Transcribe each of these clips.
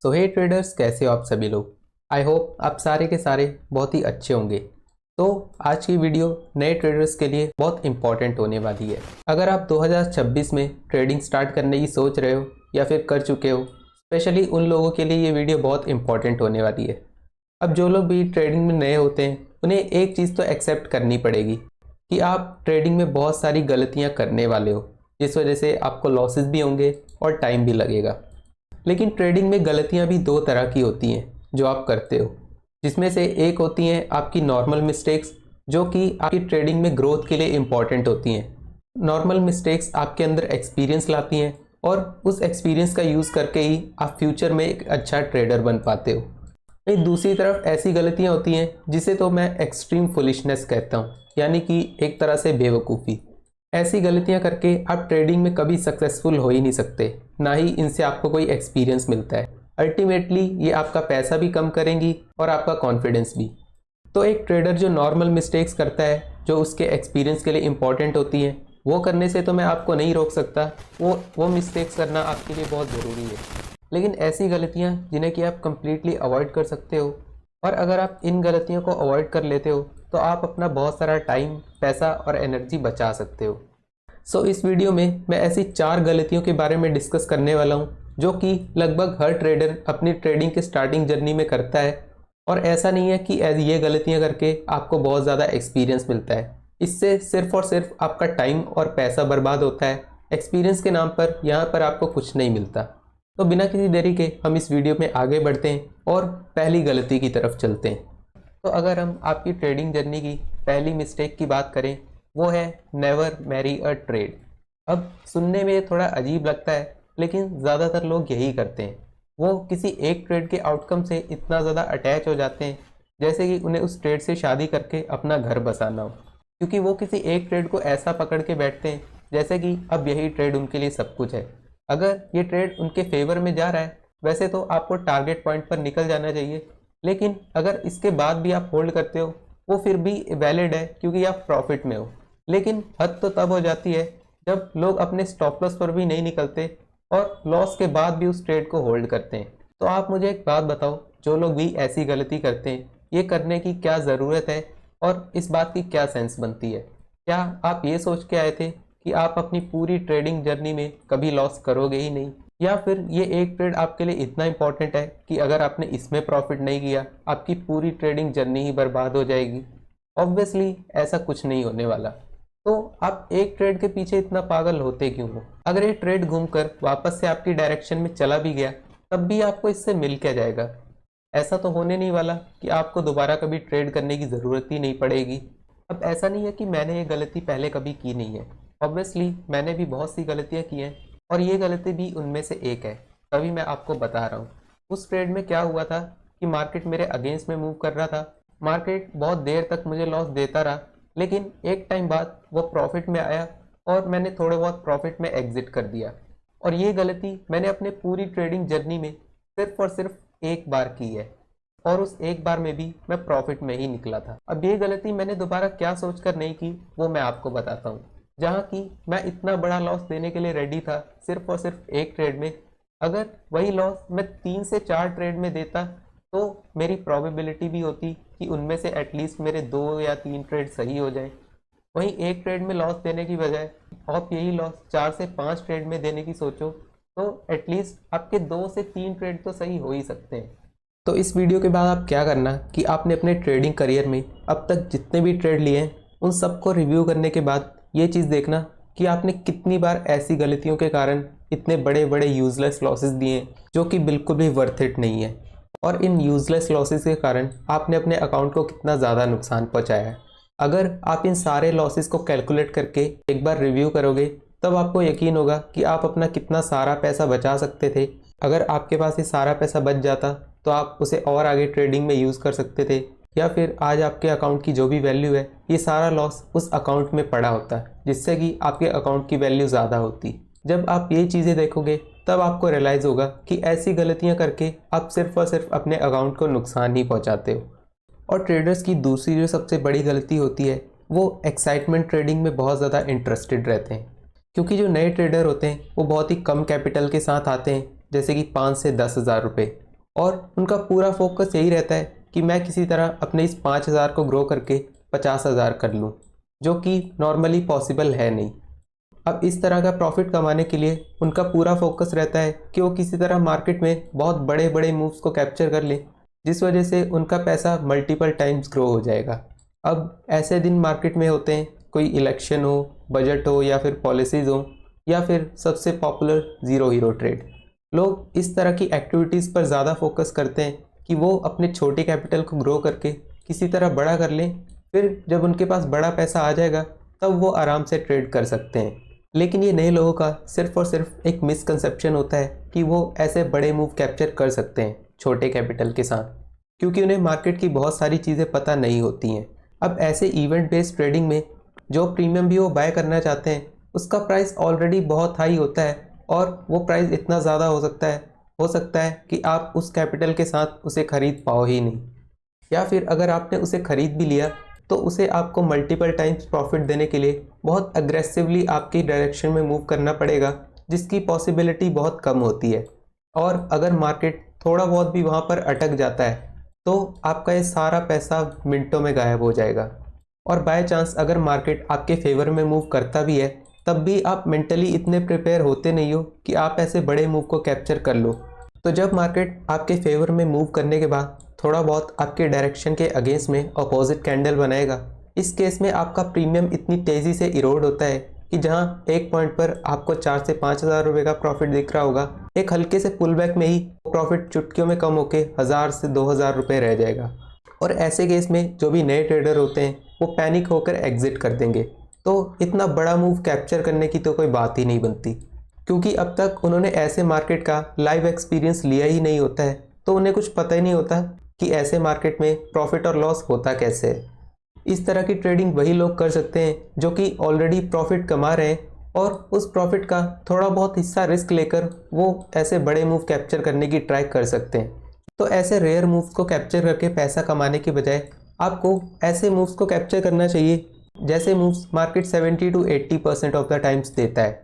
सो हे traders, कैसे हो आप सभी लोग। आई होप आप सारे के सारे बहुत ही अच्छे होंगे। तो आज की वीडियो नए ट्रेडर्स के लिए बहुत इंपॉर्टेंट होने वाली है। अगर आप 2026 में ट्रेडिंग स्टार्ट करने की सोच रहे हो या फिर कर चुके हो, स्पेशली उन लोगों के लिए ये वीडियो बहुत इंपॉर्टेंट होने वाली है। अब जो लोग भी ट्रेडिंग में नए होते हैं उन्हें एक चीज़ तो एक्सेप्ट करनी पड़ेगी कि आप ट्रेडिंग में बहुत सारी गलतियां करने वाले हो, जिस वजह से आपको लॉसेस भी होंगे और टाइम भी लगेगा। लेकिन ट्रेडिंग में गलतियां भी दो तरह की होती हैं जो आप करते हो, जिसमें से एक होती हैं आपकी नॉर्मल मिस्टेक्स, जो कि आपकी ट्रेडिंग में ग्रोथ के लिए इम्पॉर्टेंट होती हैं। नॉर्मल मिस्टेक्स आपके अंदर एक्सपीरियंस लाती हैं और उस एक्सपीरियंस का यूज़ करके ही आप फ्यूचर में एक अच्छा ट्रेडर बन पाते हो। वहीं दूसरी तरफ ऐसी गलतियां होती हैं जिसे तो मैं एक्सट्रीम फुलिशनेस कहता हूँ, यानी कि एक तरह से बेवकूफ़ी। ऐसी गलतियां करके आप ट्रेडिंग में कभी सक्सेसफुल हो ही नहीं सकते, ना ही इनसे आपको कोई एक्सपीरियंस मिलता है। अल्टीमेटली ये आपका पैसा भी कम करेंगी और आपका कॉन्फिडेंस भी। तो एक ट्रेडर जो नॉर्मल मिस्टेक्स करता है, जो उसके एक्सपीरियंस के लिए इम्पॉर्टेंट होती हैं, वो करने से तो मैं आपको नहीं रोक सकता। वो मिस्टेक्स करना आपके लिए बहुत ज़रूरी है। लेकिन ऐसी गलतियाँ जिन्हें कि आप कम्प्लीटली अवॉइड कर सकते हो, और अगर आप इन गलतियों को अवॉइड कर लेते हो तो आप अपना बहुत सारा टाइम, पैसा और एनर्जी बचा सकते हो। सो इस वीडियो में मैं ऐसी 4 गलतियों के बारे में डिस्कस करने वाला हूँ जो कि लगभग हर ट्रेडर अपनी ट्रेडिंग के स्टार्टिंग जर्नी में करता है। और ऐसा नहीं है कि ये गलतियाँ करके आपको बहुत ज़्यादा एक्सपीरियंस मिलता है। इससे सिर्फ और सिर्फ आपका टाइम और पैसा बर्बाद होता है। एक्सपीरियंस के नाम पर यहाँ पर आपको कुछ नहीं मिलता। तो बिना किसी देरी के हम इस वीडियो में आगे बढ़ते हैं और पहली गलती की तरफ चलते हैं। तो अगर हम आपकी ट्रेडिंग जर्नी की पहली मिस्टेक की बात करें, वो है नेवर मैरी अ ट्रेड। अब सुनने में ये थोड़ा अजीब लगता है, लेकिन ज़्यादातर लोग यही करते हैं। वो किसी एक ट्रेड के आउटकम से इतना ज़्यादा अटैच हो जाते हैं जैसे कि उन्हें उस ट्रेड से शादी करके अपना घर बसाना हो, क्योंकि वो किसी एक ट्रेड को ऐसा पकड़ के बैठते हैं जैसे कि अब यही ट्रेड उनके लिए सब कुछ है। अगर ये ट्रेड उनके फेवर में जा रहा है, वैसे तो आपको टारगेट पॉइंट पर निकल जाना चाहिए, लेकिन अगर इसके बाद भी आप होल्ड करते हो वो फिर भी वैलिड है, क्योंकि आप प्रॉफिट में हो। लेकिन हद तो तब हो जाती है जब लोग अपने स्टॉप लॉस पर भी नहीं निकलते और लॉस के बाद भी उस ट्रेड को होल्ड करते हैं। तो आप मुझे एक बात बताओ, जो लोग भी ऐसी गलती करते हैं, ये करने की क्या ज़रूरत है और इस बात की क्या सेंस बनती है? क्या आप ये सोच के आए थे कि आप अपनी पूरी ट्रेडिंग जर्नी में कभी लॉस करोगे ही नहीं, या फिर ये एक ट्रेड आपके लिए इतना इंपॉर्टेंट है कि अगर आपने इसमें प्रॉफिट नहीं किया आपकी पूरी ट्रेडिंग जर्नी ही बर्बाद हो जाएगी? ऑब्वियसली ऐसा कुछ नहीं होने वाला। तो आप एक ट्रेड के पीछे इतना पागल होते क्यों हो? अगर ये ट्रेड घूमकर वापस से आपकी डायरेक्शन में चला भी गया, तब भी आपको इससे मिल क्या जाएगा? ऐसा तो होने नहीं वाला कि आपको दोबारा कभी ट्रेड करने की ज़रूरत ही नहीं पड़ेगी। अब ऐसा नहीं है कि मैंने ये गलती पहले कभी की नहीं है। ऑब्वियसली मैंने भी बहुत सी गलतियाँ की हैं और ये गलती भी उनमें से एक है, तभी मैं आपको बता रहा हूँ। उस ट्रेड में क्या हुआ था कि मार्केट मेरे अगेंस्ट में मूव कर रहा था। मार्केट बहुत देर तक मुझे लॉस देता रहा, लेकिन एक टाइम बाद वो प्रॉफिट में आया और मैंने थोड़े बहुत प्रॉफिट में एग्जिट कर दिया। और ये गलती मैंने अपने पूरी ट्रेडिंग जर्नी में सिर्फ और सिर्फ एक बार की है, और उस एक बार में भी मैं प्रॉफिट में ही निकला था। अब ये गलती मैंने दोबारा क्या सोचकर नहीं की वो मैं आपको बताता हूँ। जहाँ की मैं इतना बड़ा लॉस देने के लिए रेडी था सिर्फ और सिर्फ एक ट्रेड में, अगर वही लॉस मैं 3 से 4 ट्रेड में देता तो मेरी प्रोबेबिलिटी भी होती कि उनमें से एटलीस्ट मेरे 2 या 3 ट्रेड सही हो जाएं। वहीं एक ट्रेड में लॉस देने की बजाय आप यही लॉस 4 से 5 ट्रेड में देने की सोचो, तो एटलीस्ट आपके 2 से 3 ट्रेड तो सही हो ही सकते हैं। तो इस वीडियो के बाद आप क्या करना कि आपने अपने ट्रेडिंग करियर में अब तक जितने भी ट्रेड लिए हैं उन सबको रिव्यू करने के बाद ये चीज़ देखना कि आपने कितनी बार ऐसी गलतियों के कारण इतने बड़े बड़े यूजलेस लॉसेस दिए हैं जो कि बिल्कुल भी वर्थ इट नहीं है, और इन यूजलेस लॉसेस के कारण आपने अपने अकाउंट को कितना ज़्यादा नुकसान पहुंचाया है। अगर आप इन सारे लॉसेस को कैलकुलेट करके एक बार रिव्यू करोगे, तब आपको यकीन होगा कि आप अपना कितना सारा पैसा बचा सकते थे। अगर आपके पास ये सारा पैसा बच जाता तो आप उसे और आगे ट्रेडिंग में यूज़ कर सकते थे, या फिर आज आपके अकाउंट की जो भी वैल्यू है ये सारा लॉस उस अकाउंट में पड़ा होता, जिससे कि आपके अकाउंट की वैल्यू ज़्यादा होती। जब आप ये चीज़ें देखोगे तब आपको रियलाइज़ होगा कि ऐसी गलतियाँ करके आप सिर्फ और सिर्फ अपने अकाउंट को नुकसान ही पहुँचाते हो। और ट्रेडर्स की दूसरी जो सबसे बड़ी गलती होती है वो एक्साइटमेंट ट्रेडिंग में बहुत ज़्यादा इंटरेस्टेड रहते हैं, क्योंकि जो नए ट्रेडर होते हैं वो बहुत ही कम कैपिटल के साथ आते हैं, जैसे कि 5 से 10 हज़ार रुपये, और उनका पूरा फोकस यही रहता है कि मैं किसी तरह अपने इस 5,000 को ग्रो करके 50,000 कर लूँ, जो कि नॉर्मली पॉसिबल है नहीं। अब इस तरह का प्रॉफिट कमाने के लिए उनका पूरा फोकस रहता है कि वो किसी तरह मार्केट में बहुत बड़े बड़े मूव्स को कैप्चर कर लें, जिस वजह से उनका पैसा मल्टीपल टाइम्स ग्रो हो जाएगा। अब ऐसे दिन मार्केट में होते हैं, कोई इलेक्शन हो, बजट हो, या फिर पॉलिसीज़ हो, या फिर सबसे पॉपुलर ज़ीरो हीरो ट्रेड। लोग इस तरह की एक्टिविटीज़ पर ज़्यादा फोकस करते हैं कि वो अपने छोटे कैपिटल को ग्रो करके किसी तरह बड़ा कर लें, फिर जब उनके पास बड़ा पैसा आ जाएगा तब वो आराम से ट्रेड कर सकते हैं। लेकिन ये नए लोगों का सिर्फ और सिर्फ एक मिसकंसेप्शन होता है कि वो ऐसे बड़े मूव कैप्चर कर सकते हैं छोटे कैपिटल के साथ, क्योंकि उन्हें मार्केट की बहुत सारी चीज़ें पता नहीं होती हैं। अब ऐसे इवेंट बेस्ड ट्रेडिंग में जो प्रीमियम भी वो बाय करना चाहते हैं उसका प्राइस ऑलरेडी बहुत हाई होता है, और वो प्राइस इतना ज़्यादा हो सकता है कि आप उस कैपिटल के साथ उसे खरीद पाओ ही नहीं, या फिर अगर आपने उसे खरीद भी लिया तो उसे आपको मल्टीपल टाइम्स प्रॉफिट देने के लिए बहुत अग्रेसिवली आपकी डायरेक्शन में मूव करना पड़ेगा, जिसकी पॉसिबिलिटी बहुत कम होती है। और अगर मार्केट थोड़ा बहुत भी वहाँ पर अटक जाता है तो आपका ये सारा पैसा मिनटों में गायब हो जाएगा। और बाय चांस अगर मार्केट आपके फेवर में मूव करता भी है तब भी आप मेंटली इतने प्रिपेयर होते नहीं हो कि आप ऐसे बड़े मूव को कैप्चर कर लो। तो जब मार्केट आपके फेवर में मूव करने के बाद थोड़ा बहुत आपके डायरेक्शन के अगेंस्ट में अपोजिट कैंडल बनाएगा, इस केस में आपका प्रीमियम इतनी तेज़ी से इरोड होता है कि जहां एक पॉइंट पर आपको 4 से 5,000 रुपये का प्रॉफिट दिख रहा होगा, एक हल्के से पुल बैक में ही प्रॉफिट चुटकियों में कम होकर 1,000 से 2,000 रुपये रह जाएगा। और ऐसे केस में जो भी नए ट्रेडर होते हैं वो पैनिक होकर एग्जिट कर देंगे। तो इतना बड़ा मूव कैप्चर करने की तो कोई बात ही नहीं बनती, क्योंकि अब तक उन्होंने ऐसे मार्केट का लाइव एक्सपीरियंस लिया ही नहीं होता है, तो उन्हें कुछ पता ही नहीं होता कि ऐसे मार्केट में प्रॉफिट और लॉस होता कैसे है। इस तरह की ट्रेडिंग वही लोग कर सकते हैं जो कि ऑलरेडी प्रॉफिट कमा रहे हैं, और उस प्रॉफिट का थोड़ा बहुत हिस्सा रिस्क लेकर वो ऐसे बड़े मूव कैप्चर करने की ट्राई कर सकते हैं। तो ऐसे रेयर मूव्स को कैप्चर करके पैसा कमाने के बजाय आपको ऐसे मूव्स को कैप्चर करना चाहिए जैसे moves market 70 to 80% of the times देता है।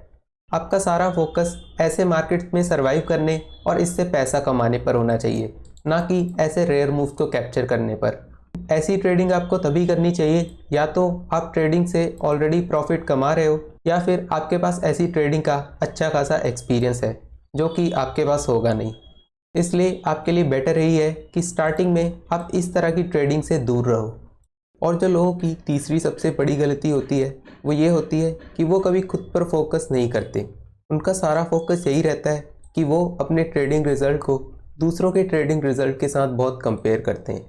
आपका सारा फोकस ऐसे मार्केट में सरवाइव करने और इससे पैसा कमाने पर होना चाहिए, ना कि ऐसे रेयर मूव्स को कैप्चर करने पर। ऐसी ट्रेडिंग आपको तभी करनी चाहिए या तो आप ट्रेडिंग से ऑलरेडी प्रॉफिट कमा रहे हो, या फिर आपके पास ऐसी ट्रेडिंग का अच्छा खासा एक्सपीरियंस है, जो कि आपके पास होगा नहीं। इसलिए आपके लिए बेटर यही है कि स्टार्टिंग में आप इस तरह की ट्रेडिंग से दूर रहो। और जो लोगों की तीसरी सबसे बड़ी गलती होती है वो ये होती है कि वो कभी खुद पर फोकस नहीं करते। उनका सारा फोकस यही रहता है कि वो अपने ट्रेडिंग रिजल्ट को दूसरों के ट्रेडिंग रिजल्ट के साथ बहुत कंपेयर करते हैं।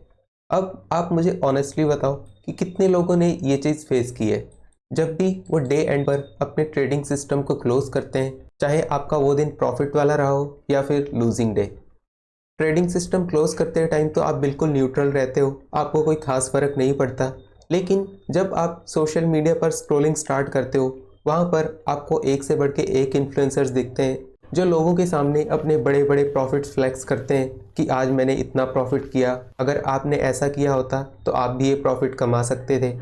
अब आप मुझे ऑनेस्टली बताओ कि कितने लोगों ने ये चीज़ फेस की है। जब भी वो डे एंड पर अपने ट्रेडिंग सिस्टम को क्लोज करते हैं, चाहे आपका वो दिन प्रॉफिट वाला रहा हो या फिर losing day, trading system close करते टाइम तो आप बिल्कुल न्यूट्रल रहते हो, आपको कोई खास फर्क नहीं पड़ता। लेकिन जब आप सोशल मीडिया पर स्क्रॉलिंग स्टार्ट करते हो, वहाँ पर आपको एक से बढ़ के एक इन्फ्लुएंसर्स दिखते हैं जो लोगों के सामने अपने बड़े बड़े प्रॉफिट्स फ्लैक्स करते हैं कि आज मैंने इतना प्रॉफिट किया, अगर आपने ऐसा किया होता तो आप भी ये प्रॉफिट कमा सकते थे।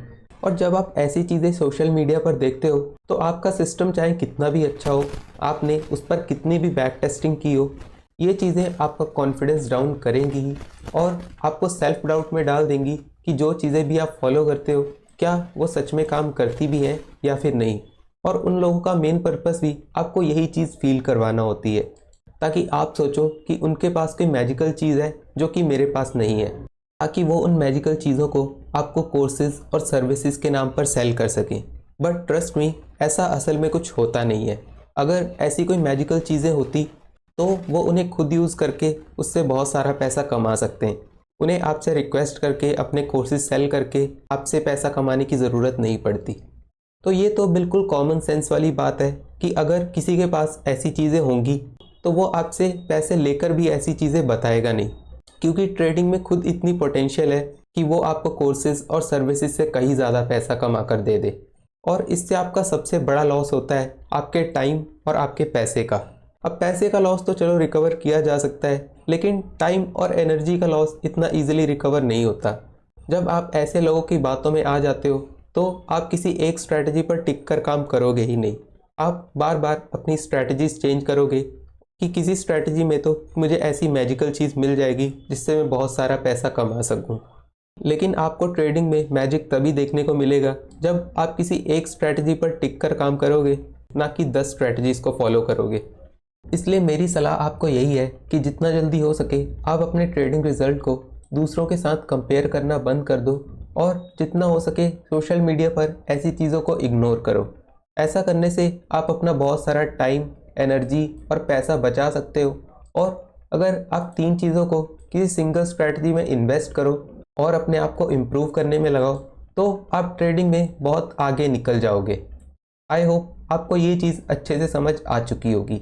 और जब आप ऐसी चीज़ें सोशल मीडिया पर देखते हो तो आपका सिस्टम चाहे कितना भी अच्छा हो, आपने उस पर कितनी भी बैक टेस्टिंग की हो, ये चीज़ें आपका कॉन्फिडेंस डाउन करेंगी ही और आपको सेल्फ डाउट में डाल देंगी कि जो चीज़ें भी आप फॉलो करते हो क्या वो सच में काम करती भी हैं या फिर नहीं। और उन लोगों का मेन पर्पस भी आपको यही चीज़ फील करवाना होती है, ताकि आप सोचो कि उनके पास कोई मैजिकल चीज़ है जो कि मेरे पास नहीं है, ताकि वो उन मैजिकल चीज़ों को आपको कोर्सेज और सर्विसेज के नाम पर सेल कर सकें। बट ट्रस्ट मी, ऐसा असल में कुछ होता नहीं है। अगर ऐसी कोई मैजिकल चीज़ें होती तो वो उन्हें खुद यूज़ करके उससे बहुत सारा पैसा कमा सकते हैं। उन्हें आपसे रिक्वेस्ट करके अपने कोर्सेज सेल करके आपसे पैसा कमाने की ज़रूरत नहीं पड़ती। तो ये तो बिल्कुल कॉमन सेंस वाली बात है कि अगर किसी के पास ऐसी चीज़ें होंगी तो वो आपसे पैसे लेकर भी ऐसी चीज़ें बताएगा नहीं, क्योंकि ट्रेडिंग में खुद इतनी पोटेंशियल है कि वो आपको कोर्सेज और सर्विसेज से कहीं ज़्यादा पैसा कमा कर दे दे। और इससे आपका सबसे बड़ा लॉस होता है आपके टाइम और आपके पैसे का। अब पैसे का लॉस तो चलो रिकवर किया जा सकता है, लेकिन टाइम और एनर्जी का लॉस इतना ईजिली रिकवर नहीं होता। जब आप ऐसे लोगों की बातों में आ जाते हो तो आप किसी एक स्ट्रैटेजी पर टिक कर काम करोगे ही नहीं, आप बार बार अपनी स्ट्रैटेजीज चेंज करोगे कि किसी स्ट्रैटेजी में तो मुझे ऐसी मैजिकल चीज़ मिल जाएगी जिससे मैं बहुत सारा पैसा कमा सकूं। लेकिन आपको ट्रेडिंग में मैजिक तभी देखने को मिलेगा जब आप किसी एक स्ट्रैटेजी पर टिक कर काम करोगे, ना कि 10 स्ट्रैटेजीज़ को फॉलो करोगे। इसलिए मेरी सलाह आपको यही है कि जितना जल्दी हो सके आप अपने ट्रेडिंग रिजल्ट को दूसरों के साथ कंपेयर करना बंद कर दो और जितना हो सके सोशल मीडिया पर ऐसी चीज़ों को इग्नोर करो। ऐसा करने से आप अपना बहुत सारा टाइम, एनर्जी और पैसा बचा सकते हो। और अगर आप 3 चीज़ों को किसी सिंगल स्ट्रैटेजी में इन्वेस्ट करो और अपने आप को इम्प्रूव करने में लगाओ तो आप ट्रेडिंग में बहुत आगे निकल जाओगे। आई होप आपको ये चीज़ अच्छे से समझ आ चुकी होगी।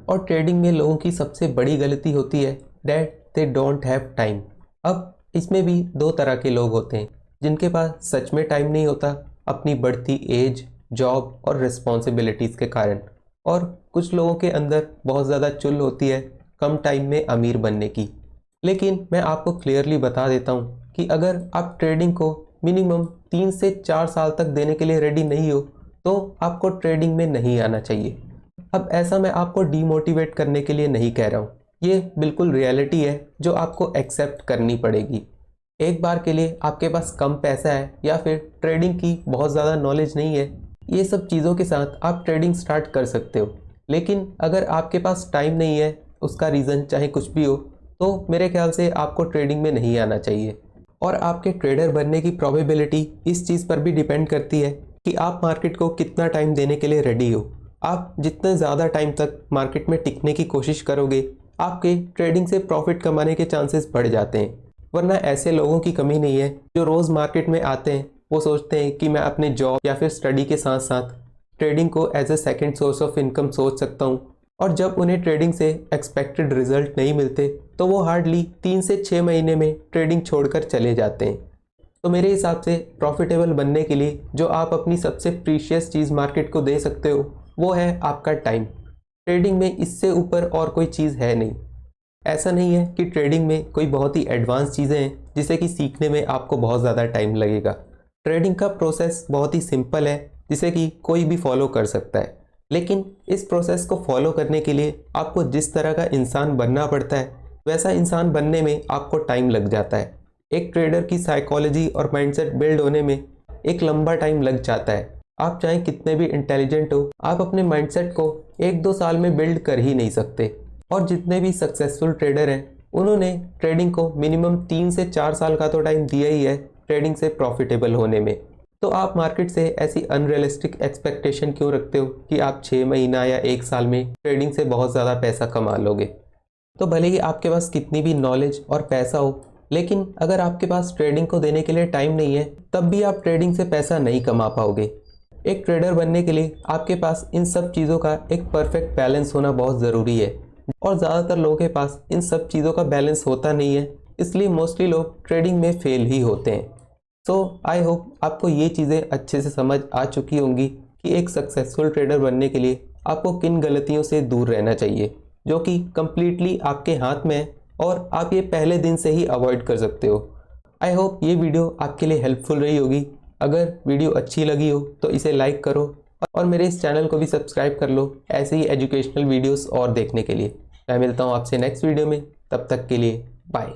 और ट्रेडिंग में लोगों की सबसे बड़ी गलती होती है that they don't have time. अब इसमें भी 2 तरह के लोग होते हैं, जिनके पास सच में टाइम नहीं होता अपनी बढ़ती एज, जॉब और रिस्पॉन्सिबिलिटीज़ के कारण, और कुछ लोगों के अंदर बहुत ज़्यादा चुल होती है कम टाइम में अमीर बनने की। लेकिन मैं आपको क्लियरली बता देता हूँ कि अगर आप ट्रेडिंग को मिनिमम 3 से 4 साल तक देने के लिए रेडी नहीं हो तो आपको ट्रेडिंग में नहीं आना चाहिए। अब ऐसा मैं आपको डीमोटिवेट करने के लिए नहीं कह रहा हूँ, ये बिल्कुल रियलिटी है जो आपको एक्सेप्ट करनी पड़ेगी। एक बार के लिए आपके पास कम पैसा है या फिर ट्रेडिंग की बहुत ज़्यादा नॉलेज नहीं है, ये सब चीज़ों के साथ आप ट्रेडिंग स्टार्ट कर सकते हो। लेकिन अगर आपके पास टाइम नहीं है, उसका रीज़न चाहे कुछ भी हो, तो मेरे ख्याल से आपको ट्रेडिंग में नहीं आना चाहिए। और आपके ट्रेडर बनने की प्रोबेबिलिटी इस चीज़ पर भी डिपेंड करती है कि आप मार्केट को कितना टाइम देने के लिए रेडी हो। आप जितने ज़्यादा टाइम तक मार्केट में टिकने की कोशिश करोगे, आपके ट्रेडिंग से प्रॉफिट कमाने के चांसेस बढ़ जाते हैं। वरना ऐसे लोगों की कमी नहीं है जो रोज़ मार्केट में आते हैं, वो सोचते हैं कि मैं अपने जॉब या फिर स्टडी के साथ साथ ट्रेडिंग को as a second source of income सोच सकता हूँ। और जब उन्हें ट्रेडिंग से एक्सपेक्टेड रिजल्ट नहीं मिलते तो वो हार्डली 3 से 6 महीने में ट्रेडिंग छोड़कर चले जाते हैं। तो मेरे हिसाब से प्रॉफिटेबल बनने के लिए जो आप अपनी सबसे प्रीशियस चीज़ मार्केट को दे सकते हो वो है आपका टाइम। ट्रेडिंग में इससे ऊपर और कोई चीज़ है नहीं। ऐसा नहीं है कि ट्रेडिंग में कोई बहुत ही एडवांस चीज़ें हैं जिसे कि सीखने में आपको बहुत ज़्यादा टाइम लगेगा। ट्रेडिंग का प्रोसेस बहुत ही सिंपल है जिसे कि कोई भी फॉलो कर सकता है। लेकिन इस प्रोसेस को फॉलो करने के लिए आपको जिस तरह का इंसान बनना पड़ता है वैसा इंसान बनने में आपको टाइम लग जाता है। एक ट्रेडर की साइकोलॉजी और माइंडसेट बिल्ड होने में एक लंबा टाइम लग जाता है। आप चाहे कितने भी इंटेलिजेंट हो, आप अपने माइंडसेट को 1-2 साल में बिल्ड कर ही नहीं सकते। और जितने भी सक्सेसफुल ट्रेडर हैं उन्होंने ट्रेडिंग को मिनिमम 3 से 4 साल का तो टाइम दिया ही है ट्रेडिंग से प्रॉफिटेबल होने में। तो आप मार्केट से ऐसी अनरियलिस्टिक एक्सपेक्टेशन क्यों रखते हो कि आप 6 महीना या 1 साल में ट्रेडिंग से बहुत ज़्यादा पैसा कमा लोगे। तो भले ही आपके पास कितनी भी नॉलेज और पैसा हो, लेकिन अगर आपके पास ट्रेडिंग को देने के लिए टाइम नहीं है तब भी आप ट्रेडिंग से पैसा नहीं कमा पाओगे। एक ट्रेडर बनने के लिए आपके पास इन सब चीज़ों का एक परफेक्ट बैलेंस होना बहुत ज़रूरी है, और ज़्यादातर लोगों के पास इन सब चीज़ों का बैलेंस होता नहीं है, इसलिए मोस्टली लोग ट्रेडिंग में फेल ही होते हैं। सो आई होप आपको ये चीज़ें अच्छे से समझ आ चुकी होंगी कि एक सक्सेसफुल ट्रेडर बनने के लिए आपको किन गलतियों से दूर रहना चाहिए, जो कि कम्प्लीटली आपके हाथ में है और आप ये पहले दिन से ही अवॉइड कर सकते हो। आई होप ये वीडियो आपके लिए हेल्पफुल रही होगी। अगर वीडियो अच्छी लगी हो तो इसे लाइक करो और मेरे इस चैनल को भी सब्सक्राइब कर लो ऐसे ही एजुकेशनल वीडियोस और देखने के लिए। मैं मिलता हूँ आपसे नेक्स्ट वीडियो में, तब तक के लिए बाय।